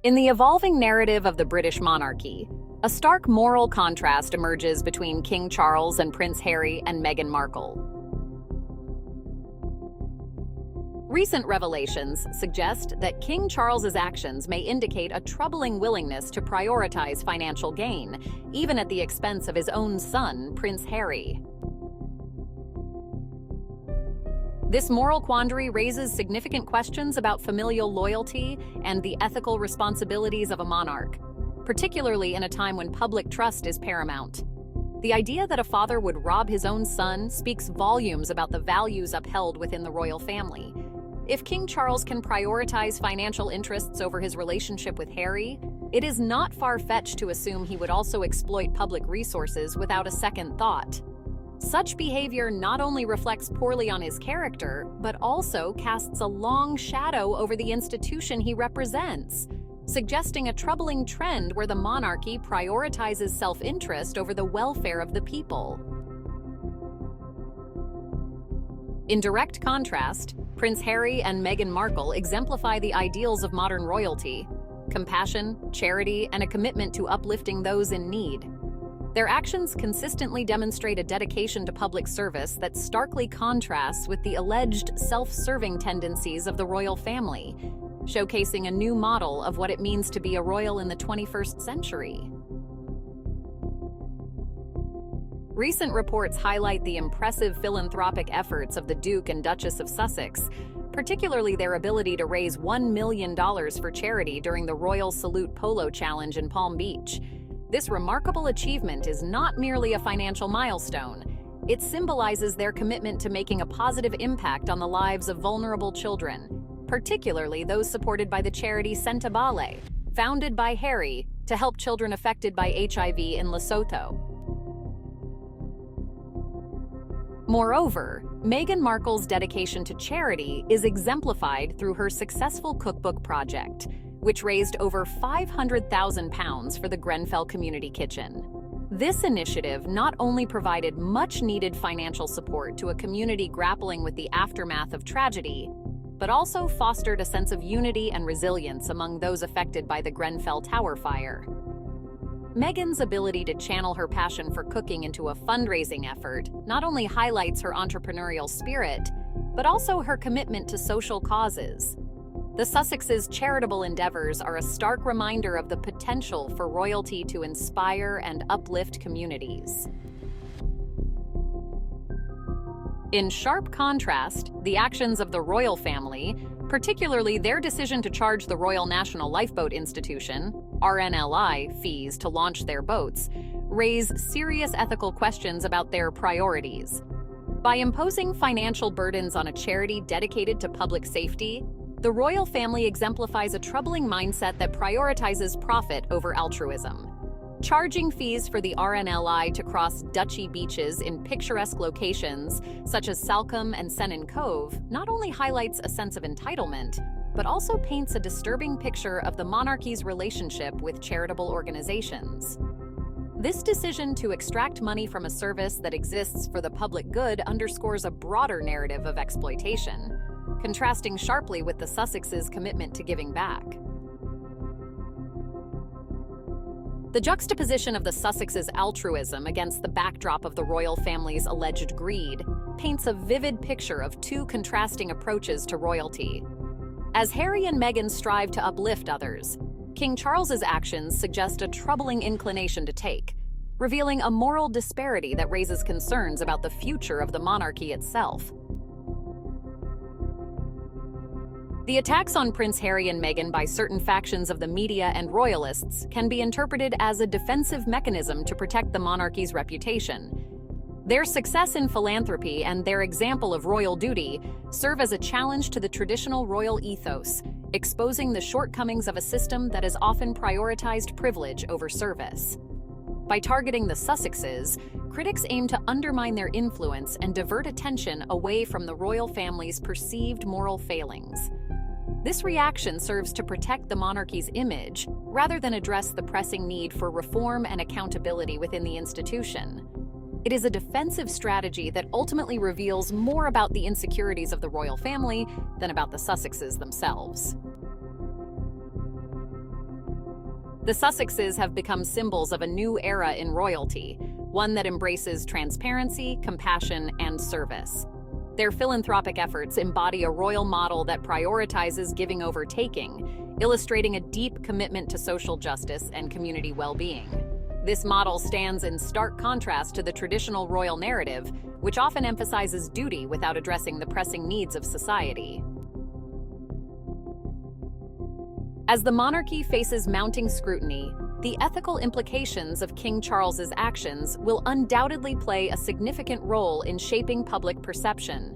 In the evolving narrative of the British monarchy, a stark moral contrast emerges between King Charles and Prince Harry and Meghan Markle. Recent revelations suggest that King Charles's actions may indicate a troubling willingness to prioritize financial gain, even at the expense of his own son, Prince Harry. This moral quandary raises significant questions about familial loyalty and the ethical responsibilities of a monarch, particularly in a time when public trust is paramount. The idea that a father would rob his own son speaks volumes about the values upheld within the royal family. If King Charles can prioritize financial interests over his relationship with Harry, it is not far-fetched to assume he would also exploit public resources without a second thought. Such behavior not only reflects poorly on his character, but also casts a long shadow over the institution he represents, suggesting a troubling trend where the monarchy prioritizes self-interest over the welfare of the people. In direct contrast, Prince Harry and Meghan Markle exemplify the ideals of modern royalty: compassion, charity, and a commitment to uplifting those in need. Their actions consistently demonstrate a dedication to public service that starkly contrasts with the alleged self-serving tendencies of the royal family, showcasing a new model of what it means to be a royal in the 21st century. Recent reports highlight the impressive philanthropic efforts of the Duke and Duchess of Sussex, particularly their ability to raise $1 million for charity during the Royal Salute Polo Challenge in Palm Beach. This remarkable achievement is not merely a financial milestone. It symbolizes their commitment to making a positive impact on the lives of vulnerable children, particularly those supported by the charity Sentabale, founded by Harry to help children affected by HIV in Lesotho. Moreover, Meghan Markle's dedication to charity is exemplified through her successful cookbook project, which raised over £500,000 for the Grenfell Community Kitchen. This initiative not only provided much-needed financial support to a community grappling with the aftermath of tragedy, but also fostered a sense of unity and resilience among those affected by the Grenfell Tower fire. Meghan's ability to channel her passion for cooking into a fundraising effort not only highlights her entrepreneurial spirit, but also her commitment to social causes. The Sussexes' charitable endeavors are a stark reminder of the potential for royalty to inspire and uplift communities. In sharp contrast, the actions of the royal family, particularly their decision to charge the Royal National Lifeboat Institution, RNLI, fees to launch their boats, raise serious ethical questions about their priorities. By imposing financial burdens on a charity dedicated to public safety, the royal family exemplifies a troubling mindset that prioritizes profit over altruism. Charging fees for the RNLI to cross duchy beaches in picturesque locations such as Salcombe and Sennin Cove not only highlights a sense of entitlement, but also paints a disturbing picture of the monarchy's relationship with charitable organizations. This decision to extract money from a service that exists for the public good underscores a broader narrative of exploitation, contrasting sharply with the Sussexes' commitment to giving back. The juxtaposition of the Sussexes' altruism against the backdrop of the royal family's alleged greed paints a vivid picture of two contrasting approaches to royalty. As Harry and Meghan strive to uplift others, King Charles's actions suggest a troubling inclination to take, revealing a moral disparity that raises concerns about the future of the monarchy itself. The attacks on Prince Harry and Meghan by certain factions of the media and royalists can be interpreted as a defensive mechanism to protect the monarchy's reputation. Their success in philanthropy and their example of royal duty serve as a challenge to the traditional royal ethos, exposing the shortcomings of a system that has often prioritized privilege over service. By targeting the Sussexes, critics aim to undermine their influence and divert attention away from the royal family's perceived moral failings. This reaction serves to protect the monarchy's image, rather than address the pressing need for reform and accountability within the institution. It is a defensive strategy that ultimately reveals more about the insecurities of the royal family than about the Sussexes themselves. The Sussexes have become symbols of a new era in royalty, one that embraces transparency, compassion, and service. Their philanthropic efforts embody a royal model that prioritizes giving over taking, illustrating a deep commitment to social justice and community well-being. This model stands in stark contrast to the traditional royal narrative, which often emphasizes duty without addressing the pressing needs of society. As the monarchy faces mounting scrutiny, the ethical implications of King Charles's actions will undoubtedly play a significant role in shaping public perception.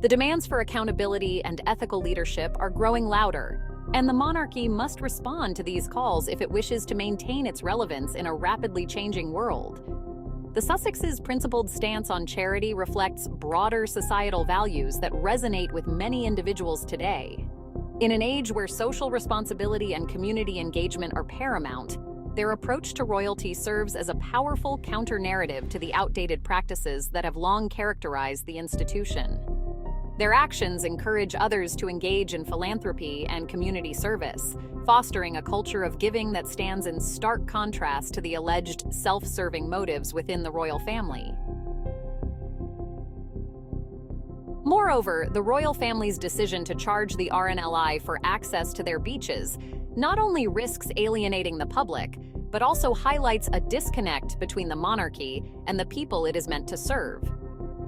The demands for accountability and ethical leadership are growing louder, and the monarchy must respond to these calls if it wishes to maintain its relevance in a rapidly changing world. The Sussexes' principled stance on charity reflects broader societal values that resonate with many individuals today. In an age where social responsibility and community engagement are paramount, their approach to royalty serves as a powerful counter-narrative to the outdated practices that have long characterized the institution. Their actions encourage others to engage in philanthropy and community service, fostering a culture of giving that stands in stark contrast to the alleged self-serving motives within the royal family. Moreover, the royal family's decision to charge the RNLI for access to their beaches not only risks alienating the public, but also highlights a disconnect between the monarchy and the people it is meant to serve.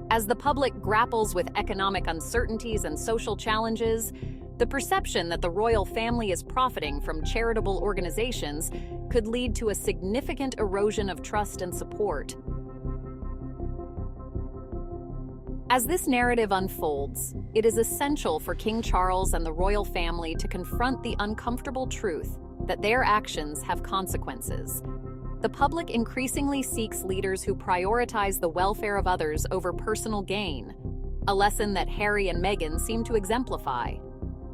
As the public grapples with economic uncertainties and social challenges, the perception that the royal family is profiting from charitable organizations could lead to a significant erosion of trust and support. As this narrative unfolds, it is essential for King Charles and the royal family to confront the uncomfortable truth that their actions have consequences. The public increasingly seeks leaders who prioritize the welfare of others over personal gain, a lesson that Harry and Meghan seem to exemplify.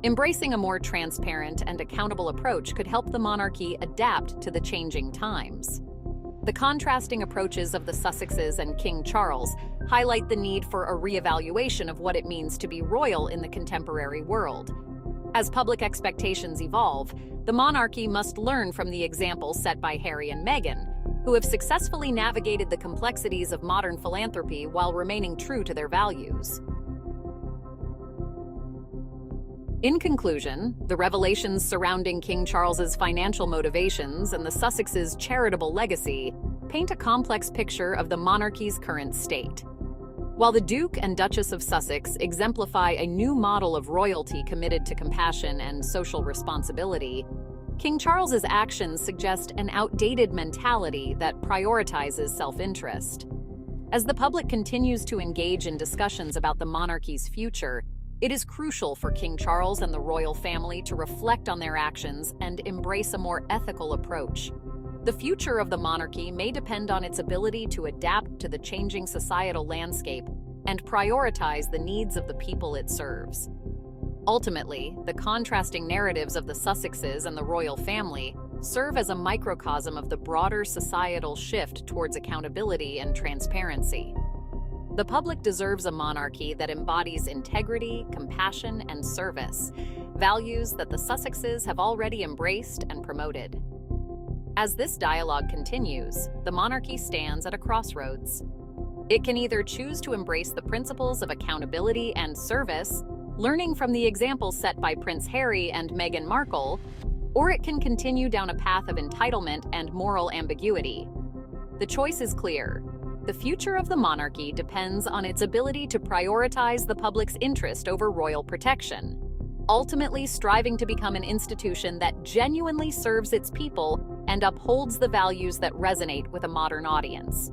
Embracing a more transparent and accountable approach could help the monarchy adapt to the changing times. The contrasting approaches of the Sussexes and King Charles highlight the need for a reevaluation of what it means to be royal in the contemporary world. As public expectations evolve, the monarchy must learn from the example set by Harry and Meghan, who have successfully navigated the complexities of modern philanthropy while remaining true to their values. In conclusion, the revelations surrounding King Charles's financial motivations and the Sussexes' charitable legacy paint a complex picture of the monarchy's current state. While the Duke and Duchess of Sussex exemplify a new model of royalty committed to compassion and social responsibility, King Charles's actions suggest an outdated mentality that prioritizes self-interest. As the public continues to engage in discussions about the monarchy's future, it is crucial for King Charles and the royal family to reflect on their actions and embrace a more ethical approach. The future of the monarchy may depend on its ability to adapt to the changing societal landscape and prioritize the needs of the people it serves. Ultimately, the contrasting narratives of the Sussexes and the royal family serve as a microcosm of the broader societal shift towards accountability and transparency. The public deserves a monarchy that embodies integrity, compassion, and service, values that the Sussexes have already embraced and promoted. As this dialogue continues, the monarchy stands at a crossroads. It can either choose to embrace the principles of accountability and service, learning from the examples set by Prince Harry and Meghan Markle, or it can continue down a path of entitlement and moral ambiguity. The choice is clear. The future of the monarchy depends on its ability to prioritize the public's interest over royal protection, ultimately striving to become an institution that genuinely serves its people and upholds the values that resonate with a modern audience.